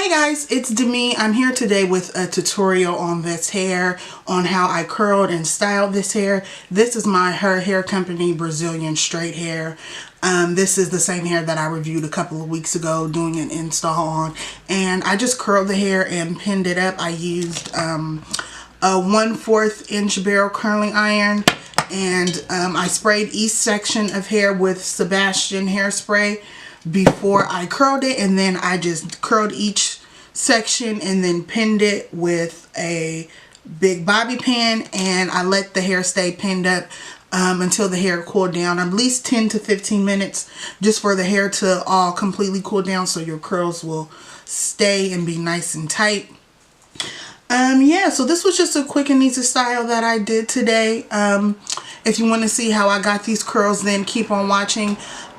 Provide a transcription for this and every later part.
Hey guys, it's Demi. I'm here today with a tutorial on this hair, on how I curled and styled this hair. This is her hair company, Brazilian straight hair. This is the same hair that I reviewed a couple of weeks ago doing an install on. And I just curled the hair and pinned it up. I used a 1/4 inch barrel curling iron. And I sprayed each section of hair with Sebastian hairspray before I curled it, and then I just curled each section and then pinned it with a big bobby pin, and I let the hair stay pinned up until the hair cooled down, at least 10 to 15 minutes, just for the hair to all completely cool down so your curls will stay and be nice and tight. Yeah, so this was just a quick and easy style that I did today. If you want to see how I got these curls, then keep on watching.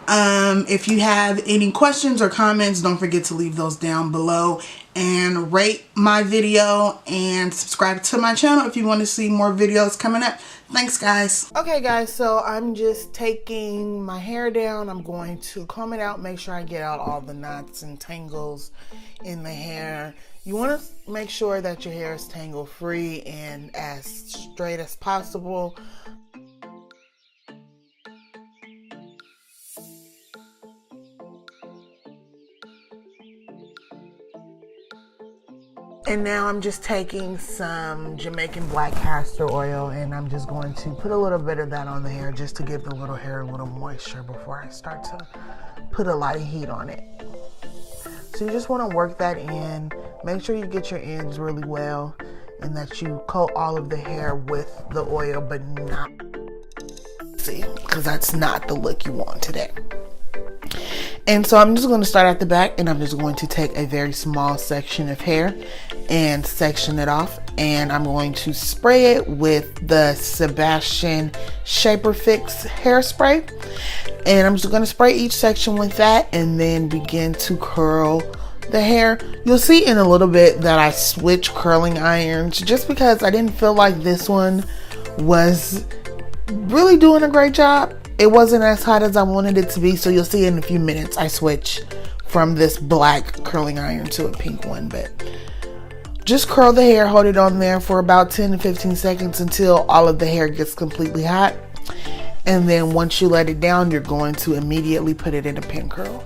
If you have any questions or comments, don't forget to leave those down below, and rate my video and subscribe to my channel if you want to see more videos coming up. Thanks guys. Okay guys, so I'm just taking my hair down. I'm going to comb it out, make sure I get out all the knots and tangles in the hair. You want to make sure that your hair is tangle free and as straight as possible. And now I'm just taking some Jamaican black castor oil, and I'm just going to put a little bit of that on the hair just to give the little hair a little moisture before I start to put a lot of heat on it. So you just want to work that in. Make sure you get your ends really well and that you coat all of the hair with the oil, but not, see, because that's not the look you want today. And so I'm just going to start at the back, and I'm just going to take a very small section of hair and section it off, and I'm going to spray it with the Sebastian Shaper Fix hairspray, and I'm just going to spray each section with that and then begin to curl the hair. You'll see in a little bit that I switch curling irons just because I didn't feel like this one was really doing a great job. It wasn't as hot as I wanted it to be, so you'll see in a few minutes I switch from this black curling iron to a pink one. But just curl the hair, hold it on there for about 10 to 15 seconds until all of the hair gets completely hot. And then once you let it down, you're going to immediately put it in a pin curl.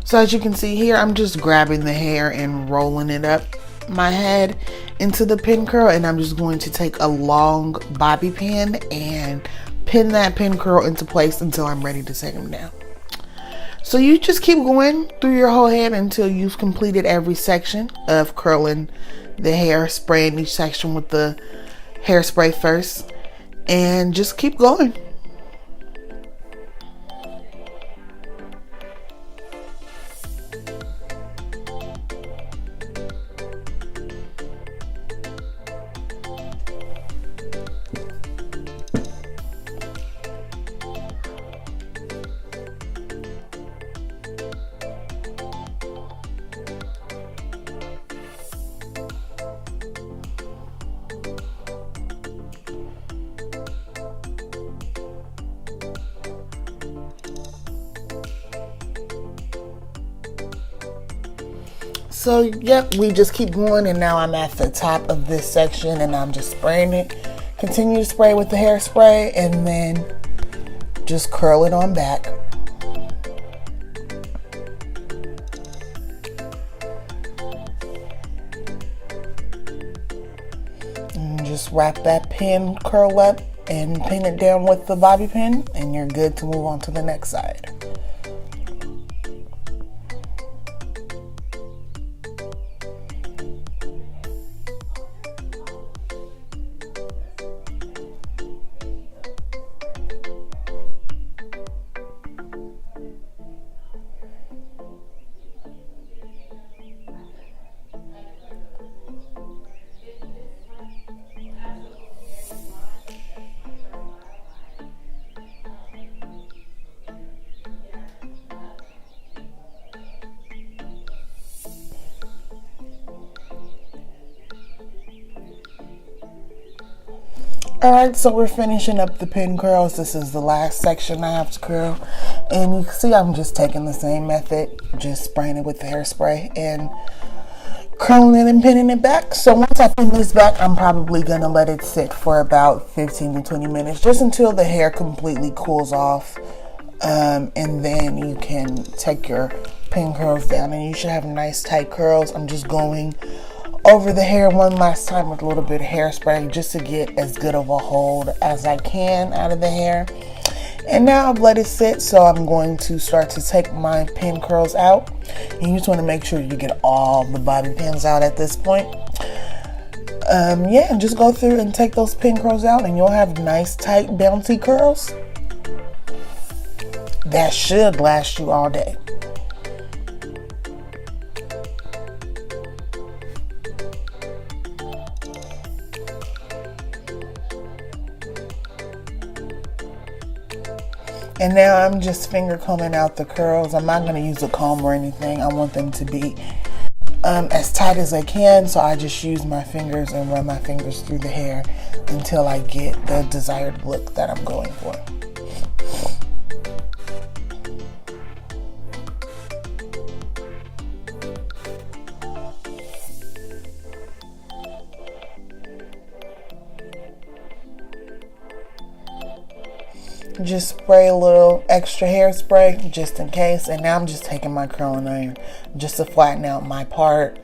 So as you can see here, I'm just grabbing the hair and rolling it up my head into the pin curl, and I'm just going to take a long bobby pin and pin that pin curl into place until I'm ready to take them down. So you just keep going through your whole head until you've completed every section of curling the hair, spraying each section with the hairspray first, and just keep going. So yep, we just keep going, and now I'm at the top of this section and I'm just spraying it. Continue to spray with the hairspray and then just curl it on back. And just wrap that pin curl up and pin it down with the bobby pin, and you're good to move on to the next side. Alright, so we're finishing up the pin curls. This is the last section I have to curl. And you can see I'm just taking the same method, just spraying it with the hairspray and curling it and pinning it back. So once I pin this back, I'm probably going to let it sit for about 15 to 20 minutes, just until the hair completely cools off. And then you can take your pin curls down and you should have nice tight curls. I'm just going over the hair one last time with a little bit of hairspray just to get as good of a hold as I can out of the hair. And now I've let it sit, so I'm going to start to take my pin curls out. And you just want to make sure you get all the bobby pins out at this point. Yeah, and just go through and take those pin curls out and you'll have nice tight bouncy curls that should last you all day. And now I'm just finger combing out the curls. I'm not going to use a comb or anything. I want them to be as tight as I can. So I just use my fingers and run my fingers through the hair until I get the desired look that I'm going for. Just spray a little extra hairspray just in case. And now I'm just taking my curling iron just to flatten out my part,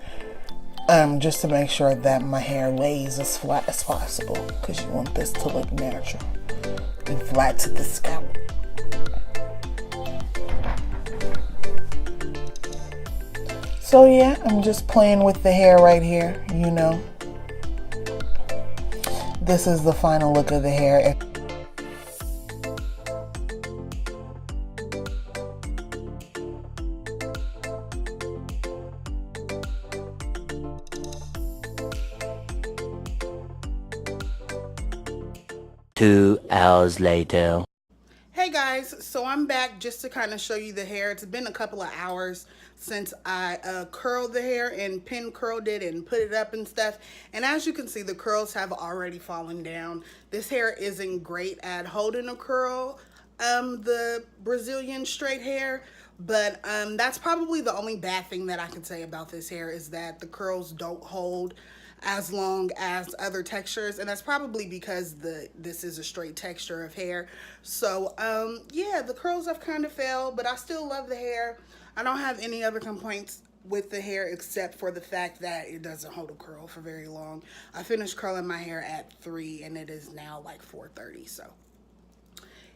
just to make sure that my hair lays as flat as possible, because you want this to look natural and flat to the scalp. So yeah, I'm just playing with the hair right here, you know. This is the final look of the hair. Two hours later. Hey guys, so I'm back just to kind of show you the hair. It's been a couple of hours since I curled the hair and pin curled it and put it up and stuff. And as you can see, the curls have already fallen down. This hair isn't great at holding a curl, the Brazilian straight hair. But that's probably the only bad thing that I can say about this hair, is that the curls don't hold as long as other textures, and that's probably because this is a straight texture of hair. So yeah, the curls have kind of failed, but I still love the hair. I don't have any other complaints with the hair except for the fact that it doesn't hold a curl for very long. I finished curling my hair at 3 and it is now like 4:30. So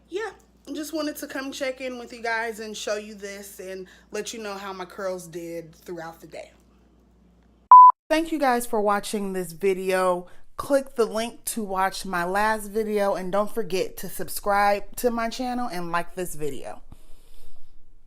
yeah, just wanted to come check in with you guys and show you this and let you know how my curls did throughout the day. Thank you guys for watching this video. Click the link to watch my last video, and don't forget to subscribe to my channel and like this video.